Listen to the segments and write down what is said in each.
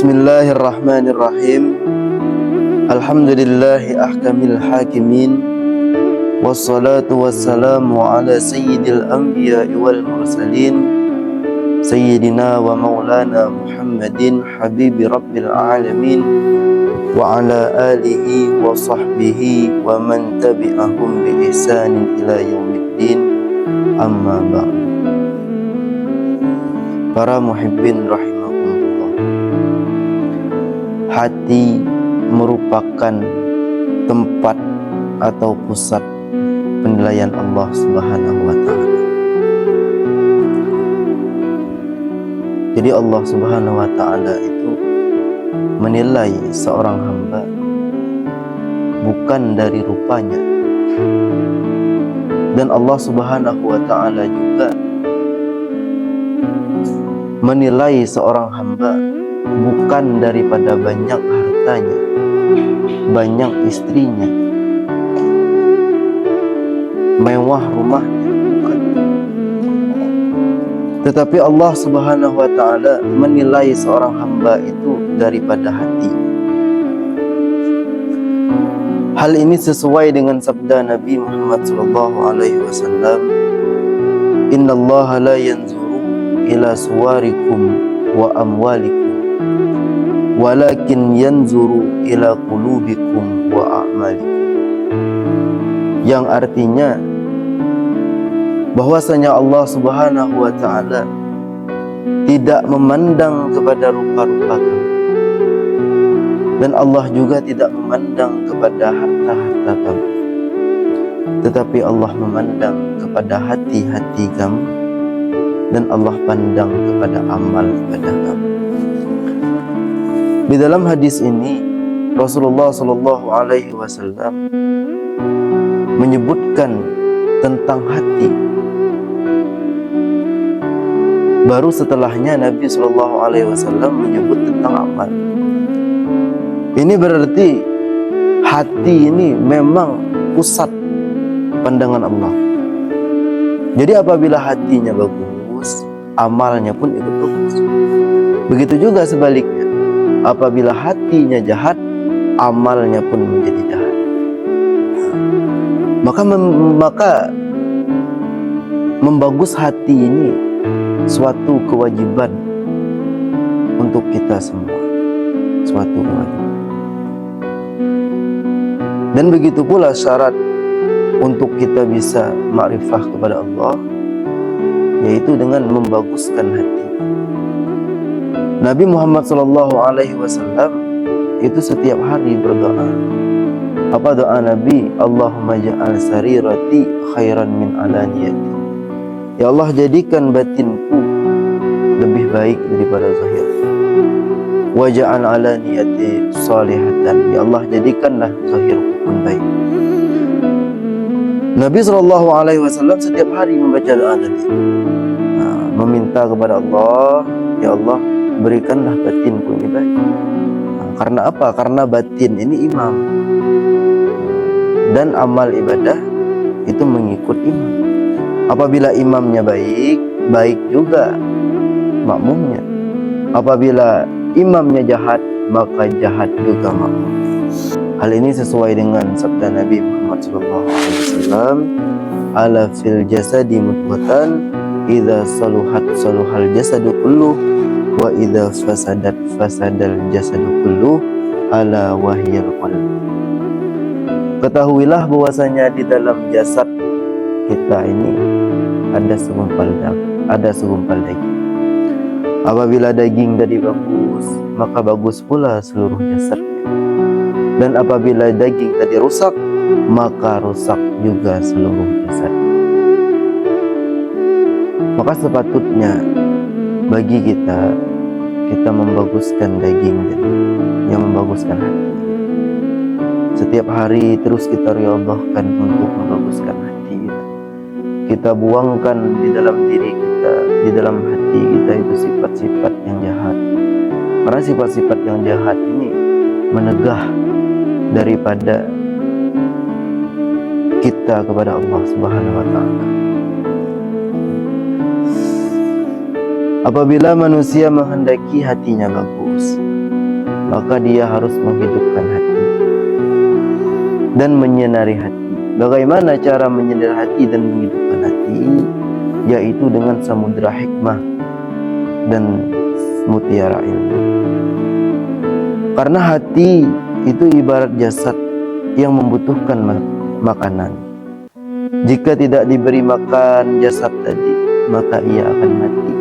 Bismillahirrahmanirrahim. Alhamdulillahi ahkamil hakimin. Wassalatu wassalamu ala sayyidil anbiya'i wal mursalin, sayyidina wa maulana Muhammadin habibi rabbil alamin, wa ala alihi wa sahbihi wa man tabi'ahum bi ihsanin ila yaumiddin. Amma ba'd. Para muhibbin rahimahumullah, hati merupakan tempat atau pusat penilaian Allah Subhanahu wa ta'ala. Jadi Allah Subhanahu wa ta'ala itu menilai seorang hamba bukan dari rupanya, dan Allah Subhanahu wa ta'ala juga menilai seorang hamba bukan daripada banyak hartanya, banyak istrinya, mewah rumahnya, bukan. Tetapi Allah Subhanahu wa ta'ala menilai seorang hamba itu daripada hati. Hal ini sesuai dengan sabda Nabi Muhammad sallallahu alaihi wasallam, "Innallaha la yanzuru ila suwarikum wa amwalikum, walakin yanzuru ila qulubikum wa a'malikum." Yang artinya bahwasanya Allah Subhanahu wa ta'ala tidak memandang kepada rupa-rupa kamu, dan Allah juga tidak memandang kepada harta-harta kamu, tetapi Allah memandang kepada hati-hati kamu, dan Allah pandang kepada amal ibadah kamu. Di dalam hadis ini Rasulullah sallallahu alaihi wasallam menyebutkan tentang hati. Baru setelahnya Nabi sallallahu alaihi wasallam menyebut tentang amal. Ini berarti hati ini memang pusat pandangan Allah. Jadi apabila hatinya bagus, amalnya pun ikut bagus. Begitu juga sebaliknya, apabila hatinya jahat, amalnya pun menjadi jahat. Maka membagus hati ini suatu kewajiban untuk kita semua, suatu kewajiban. Dan begitu pula syarat untuk kita bisa ma'rifah kepada Allah, yaitu dengan membaguskan hati. Nabi Muhammad sallallahu alaihi wasallam itu setiap hari berdoa. Apa doa Nabi? Allahumma ja'al sarirati khairan min alaniyati. Ya Allah, jadikan batinku lebih baik daripada zahir. Wa ja'al alaniyati salihatan. Ya Allah, jadikanlah zahirku pun baik. Nabi sallallahu alaihi wasallam setiap hari membaca doa tadi, meminta kepada Allah, ya Allah, berikanlah batinku ini baik. Karena apa? Karena batin ini imam, dan amal ibadah itu mengikut imam. Apabila imamnya baik, baik juga makmumnya. Apabila imamnya jahat, maka jahat juga makmum. Hal ini sesuai dengan sabda Nabi Muhammad SAW, "Ala fil jasadi mudghatan, idza saluhat saluhal jasadu kulluh, wa idza fasadat fasadal jasadu kulluh, ala wahyal qalb." Ketahuilah bahwasanya di dalam jasad kita ini ada segumpal daging. Apabila daging tadi bagus, maka bagus pula seluruh jasadnya. Dan apabila daging tadi rusak, maka rusak juga seluruh jasad. Maka sepatutnya bagi kita membaguskan daging tadi, yang membaguskan hati. Setiap hari terus kita riyadhahkan untuk membaguskan hati kita. Kita buangkan di dalam diri kita, di dalam hati kita itu sifat-sifat yang jahat. Karena sifat-sifat yang jahat ini menegah daripada kita kepada Allah Subhanahu wa ta'ala. Apabila manusia menghendaki hatinya bagus, maka dia harus menghidupkan hati dan menyenari hati. Bagaimana cara menyenari hati dan menghidupkan hati? Yaitu dengan samudera hikmah dan mutiara ilmu. Karena hati itu ibarat jasad yang membutuhkan makanan. Jika tidak diberi makan jasad tadi, maka ia akan mati.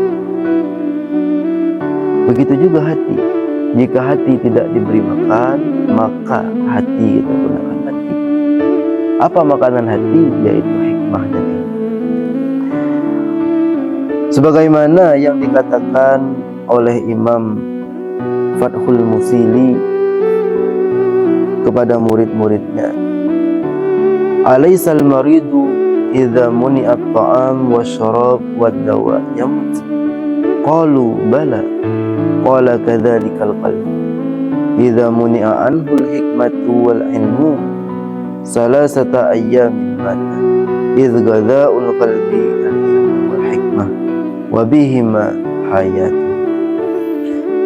Begitu juga hati. Jika hati tidak diberi makan, maka hati kita pun akan mati. Apa makanan hati? Yaitu hikmah dan ilmu. Sebagaimana yang dikatakan oleh Imam Fathul Musili kepada murid-muridnya, alaysal maridu idza muni'a at-ta'am wasyarab wad-dawa yamut. Qalu bala. Qala kadzalikal qalb idza muni'a anhu al-hikmatu wal ilmu salasata ayyamin mata idz ghadha'ul qalbi al-ilmu wal hikmah wa bihima hayat.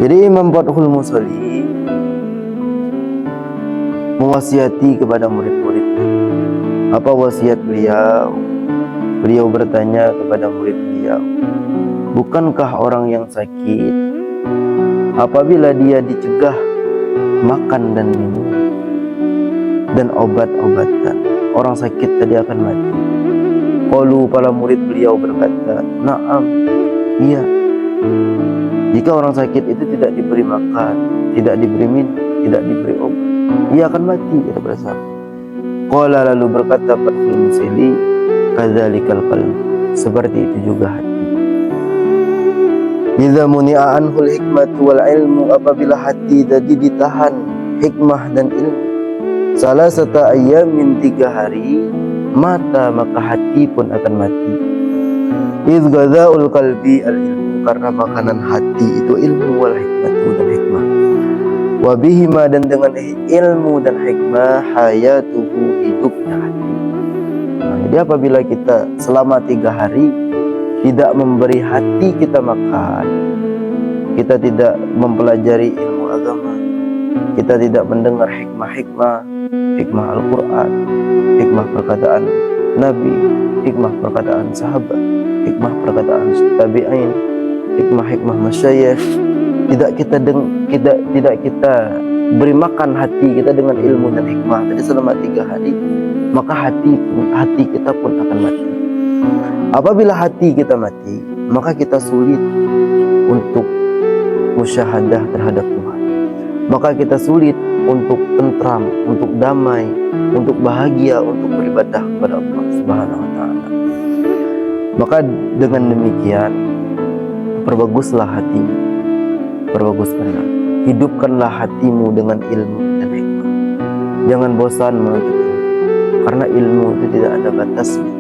Jadi Imam Fathul Musali mewasiati kepada murid-muridnya. Apa wasiat beliau? Beliau bertanya kepada murid beliau, bukankah orang yang sakit apabila dia dicegah makan dan minum dan obat-obatan, orang sakit tadi akan mati? Qalu, para murid beliau berkata, na'am, iya. Jika orang sakit itu tidak diberi makan, tidak diberi minum, tidak diberi obat, ia akan mati, kata para sahabat. Qala, lalu berkata Fathul Musili, kadzalikal qalb, seperti itu juga hati. Idza muni'a anhul hikmatu wal ilmu, apabila hati tadi ditahan hikmah dan ilmu, salasata ayyamin, 3 hari, mata, maka hati pun akan mati. Idz ghadha'ul qalbi al-ilmu, karena makanan hati itu ilmu wal hikmatu dan hikmah. Wa bihima, dan dengan ilmu dan hikmah, hayatuhu, hidupnya hati. Nah, jadi apabila kita selama 3 hari tidak memberi hati kita makan, kita tidak mempelajari ilmu agama, kita tidak mendengar hikmah-hikmah, hikmah Al-Quran, hikmah perkataan Nabi, hikmah perkataan sahabat, hikmah perkataan tabi'in, hikmah-hikmah masyayikh, tidak kita beri makan hati kita dengan ilmu dan hikmah tadi selama 3 hari, maka hati kita pun akan mati. Apabila hati kita mati, maka kita sulit untuk musyahadah terhadap Tuhan, maka kita sulit untuk tentram, untuk damai, untuk bahagia, untuk beribadah kepada Allah Subhanahu wa Ta'ala. Maka dengan demikian, perbaguslah hatimu, perbaguskanlah, hidupkanlah hatimu dengan ilmu dan hikmah. Jangan bosan menuntut ilmu, karena ilmu itu tidak ada batasnya.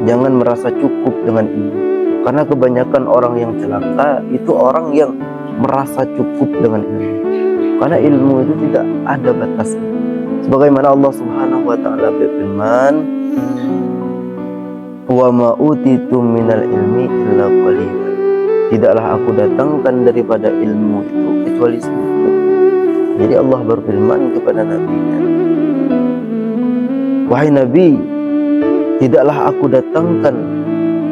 Jangan merasa cukup dengan ilmu, karena kebanyakan orang yang celaka itu orang yang merasa cukup dengan ilmu, karena ilmu itu tidak ada batasnya. Sebagaimana Allah Subhanahu wa Ta'ala berfirman, wa ma utitum minal ilmi illa qalila, tidaklah aku datangkan daripada ilmu itu kecuali sedikit. Jadi Allah berfirman kepada Nabi-Nya, wahai Nabi, tidaklah aku datangkan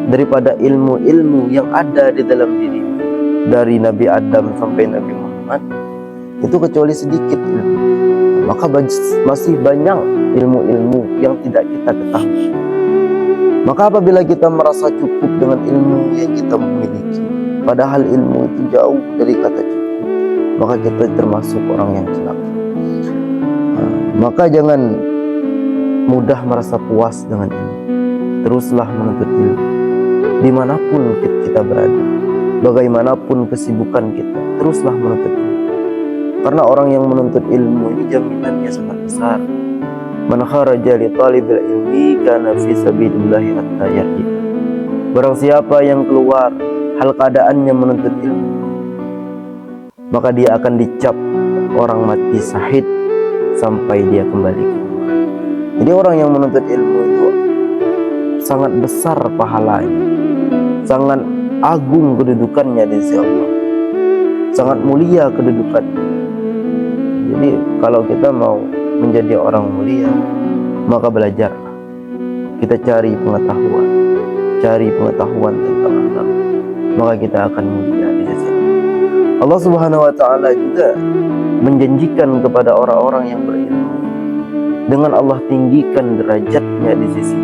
daripada ilmu-ilmu yang ada di dalam dirimu, dari Nabi Adam sampai Nabi Muhammad, itu kecuali sedikit ilmu. Maka masih banyak ilmu-ilmu yang tidak kita ketahui. Maka apabila kita merasa cukup dengan ilmu yang kita miliki, padahal ilmu itu jauh dari kata cukup, maka kita termasuk orang yang celaka. Maka jangan mudah merasa puas dengan ilmu. Teruslah menuntut ilmu dimanapun kita berada, bagaimanapun kesibukan kita, teruslah menuntut ilmu. Karena orang yang menuntut ilmu ini jaminannya sangat besar. Man kharaja li talibil ilmi kana fi sabilillah hatta yarji. Barang siapa yang keluar hal keadaannya menuntut ilmu, maka dia akan dicap orang mati syahid sampai dia kembali ke rumah. Jadi orang yang menuntut ilmu itu sangat besar pahalanya, sangat agung kedudukannya di sisi Allah, sangat mulia kedudukannya. Jadi kalau kita mau menjadi orang mulia, maka belajarlah. Kita cari pengetahuan tentang agama, maka kita akan mulia di sisi Allah. Allah Subhanahu wa taala juga menjanjikan kepada orang-orang yang berilmu dengan Allah tinggikan derajatnya di sisi.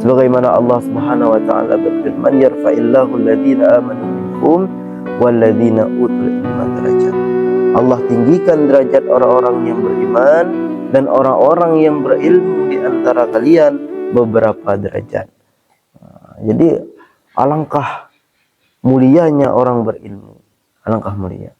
Sebagaimana Allah Subhanahu wa taala berfirman, yarfa'illahu alladziina aamanu minkum walladziina utul ilma darajat. Allah tinggikan derajat orang-orang yang beriman dan orang-orang yang berilmu di antara kalian beberapa derajat. Jadi alangkah mulianya orang berilmu, alangkah mulia.